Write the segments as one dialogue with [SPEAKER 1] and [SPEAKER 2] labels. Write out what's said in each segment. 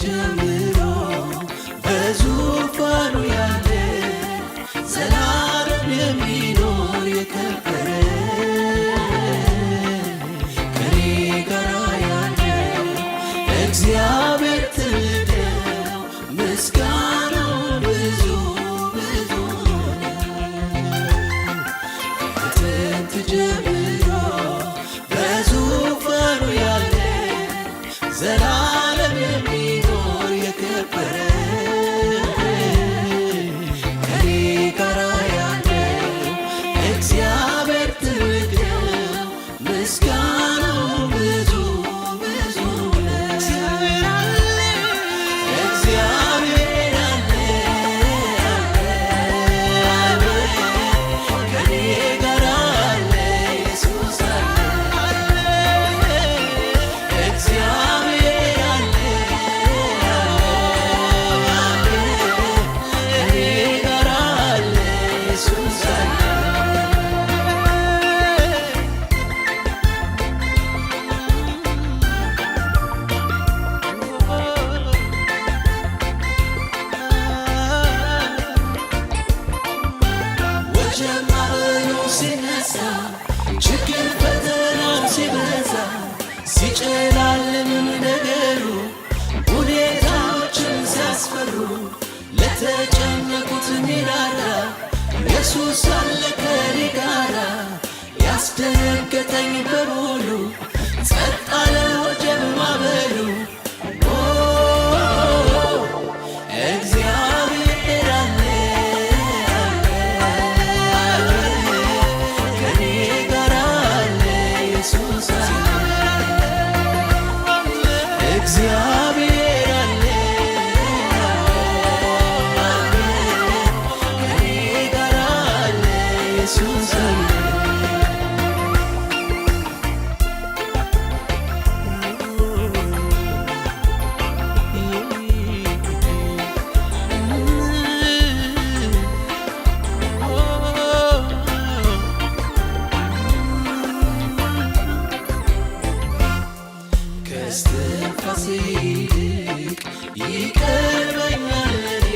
[SPEAKER 1] ጀምሮ በዙፋኑ ያለ ዘላለም የሚኖር የከበረ ከኔ ጋር ያለ እግዚአብሔር ትልቅ ነው፣ ምስጋናው ብዙ ብዙ ከጥንት ጀምሮ በዙፋኑ ያለ ዘላለም የሚኖር የከበረ ከኔ ጋር ያለ እግዚአብሔር ትልቅ ነው፣ ምስጋናው ብዙ ብዙ ነው። እግዚአብሔር አለ ከኔ ጋር አለ ኢየሱስ አለ እግዚአብሔር አለ ከኔ ጋር አለ ኢየሱስ አለ ወጀማኑ ሲነሳ ችግር ፈተናው ሲበዛ ሲጨላልም ነገሩ ሁኔታዎችን ሲያስፈሩ ለተጨነቁት ሚራራ ኢየሱስ አለ ከኔ ጋራ ያስደነገጠኝ በሙሉ ጸጥ አለ ወጀብ ማዕበሉ እግዚአብሔር አለ ከኔ ጋር አለ ኢየሱስ አለ እግዚአብሔር አለ ከኔ ጋር አለ ኢየሱስ አለ ከእስትንፋሴ ይልቅ ይቀርበኛል ለኔ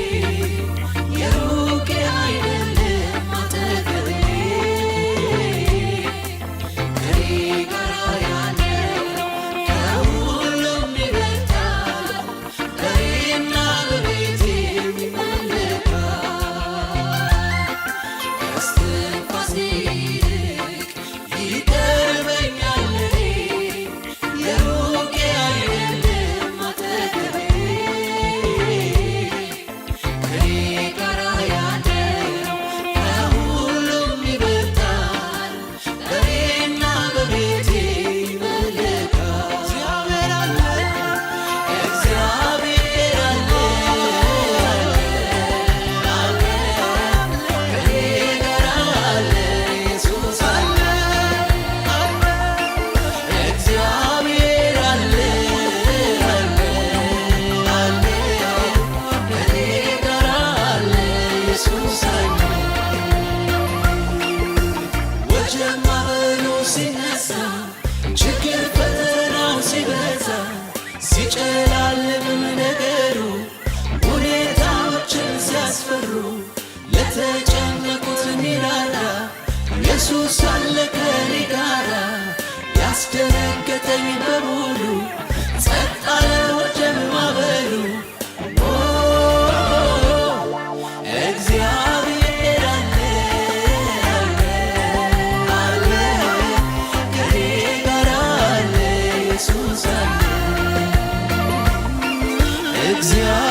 [SPEAKER 1] የሩቅ አይደለም አጠገቤ ከኔ ጋር ያለው ከሁሉም ይበልጣል በእኔና በቤቴ ይመለካል ከእስትንፋሴ ይልቅ ይቀርበኛል ለኔ የሩቅ አይደለም አጠገቤ ከኔ ጋር ያለው ከሁሉም ይበልጣል በእኔና በቤቴ ይመለካል እግዚአብሔር አለ እግዚአብሔር አለ ከኔ ጋር አለ ኢየሱስ አለ እግዚአብሔር አለ ከኔ ጋር አለ ኢየሱስ አለ ወጀብ ማዕበሉ ሲነሳ ችግር ፈተናው ሲበዛ ሲጨላልም ነገሩ ሁኔታዎችን ሲያስፈሩ ለተጨነቁት ሚራራ ኢየሱስ አለ ከኔ ጋራ ያስደነገጠኝ በሙሉ ጸጥ አለ ወጀብ ማዕበሉ እግዚአብሔር አለ ከኔ ጋር አለ ኢየሱስ አለ እግዚአብሔር